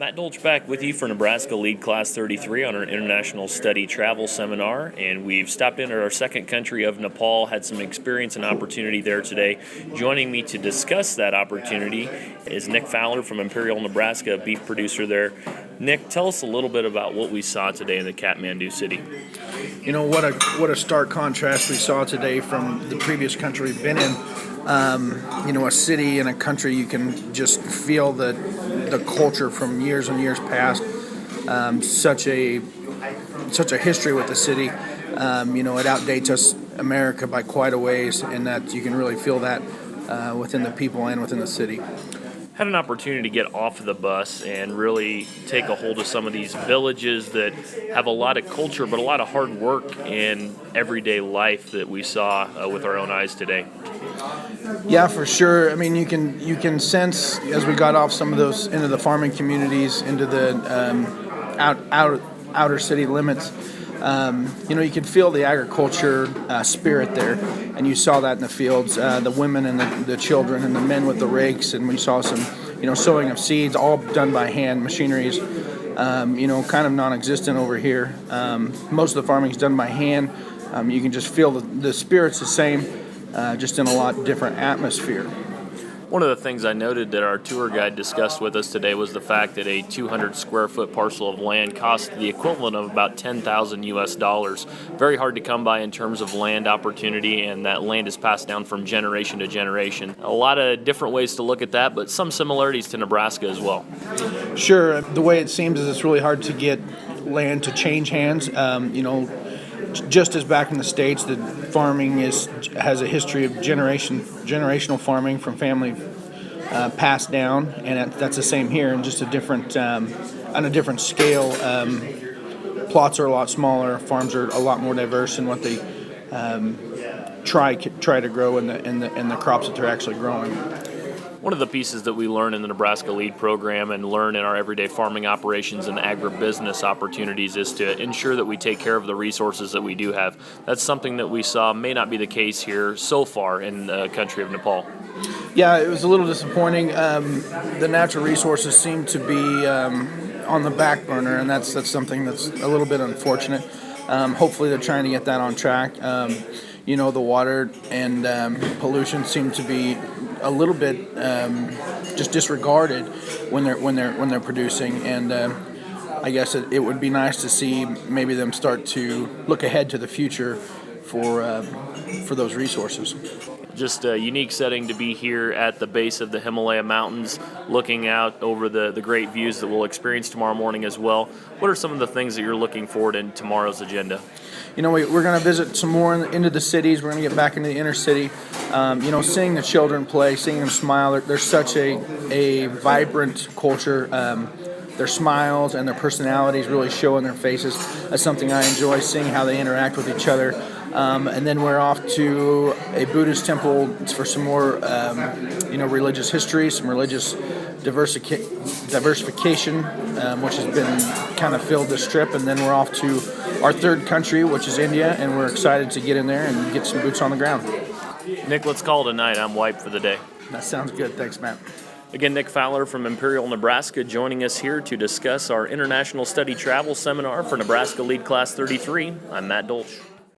Matt Dolch back with you for Nebraska Lead Class 33 on our International Study Travel Seminar, and we've stopped in at our second country of Nepal, had some experience and opportunity there today. Joining me to discuss that opportunity is Nick Fowler from Imperial, Nebraska, a beef producer there. Nick, tell us a little bit about what we saw today in the Kathmandu city. You know, what a stark contrast we saw today from the previous country we've been in. A city and a country, you can just feel the culture from years and years past. Such a history with the city. It outdates us, America, by quite a ways, and that you can really feel that within the people and within the city. Had an opportunity to get off of the bus and really take a hold of some of these villages that have a lot of culture but a lot of hard work and everyday life that we saw with our own eyes today. Yeah, for sure. I mean, you can sense as we got off some of those into the farming communities, into the outer city limits. You can feel the agriculture spirit there, and you saw that in the fields. The women and the children and the men with the rakes, and we saw some, sowing of seeds, all done by hand. Machineries, kind of non-existent over here. Most of the farming is done by hand. You can just feel the spirit's the same, just in a lot different atmosphere. One of the things I noted that our tour guide discussed with us today was the fact that a 200 square foot parcel of land cost the equivalent of about $10,000 US. Very hard to come by in terms of land opportunity, and that land is passed down from generation to generation. A lot of different ways to look at that, but some similarities to Nebraska as well. Sure. The way it seems is it's really hard to get land to change hands. Just as back in the States, the farming has a history of generational farming from family passed down, and that's the same here, and just a different on a different scale. Plots are a lot smaller, farms are a lot more diverse in what they try to grow and the crops that they're actually growing. One of the pieces that we learn in the Nebraska LEAD program and learn in our everyday farming operations and agribusiness opportunities is to ensure that we take care of the resources that we do have. That's something that we saw may not be the case here so far in the country of Nepal. Yeah, it was a little disappointing. The natural resources seem to be on the back burner, and that's something that's a little bit unfortunate. Hopefully they're trying to get that on track. The water and pollution seem to be a little bit just disregarded when they're producing, and I guess it would be nice to see maybe them start to look ahead to the future for those resources. Just a unique setting to be here at the base of the Himalaya Mountains, looking out over the great views that we'll experience tomorrow morning as well. What are some of the things that you're looking forward in tomorrow's agenda? We're going to visit some more into the cities. We're going to get back into the inner city. Seeing the children play, seeing them smile. There's such a vibrant culture. Their smiles and their personalities really show in their faces. That's something I enjoy, seeing how they interact with each other. And then we're off to a Buddhist temple for some more, religious history, some religious diversification, which has been kind of filled this trip. And then we're off to our third country, which is India, and we're excited to get in there and get some boots on the ground. Nick, let's call it a night. I'm wiped for the day. That sounds good. Thanks, Matt. Again, Nick Fowler from Imperial, Nebraska, joining us here to discuss our International Study Travel Seminar for Nebraska Lead Class 33. I'm Matt Dolch.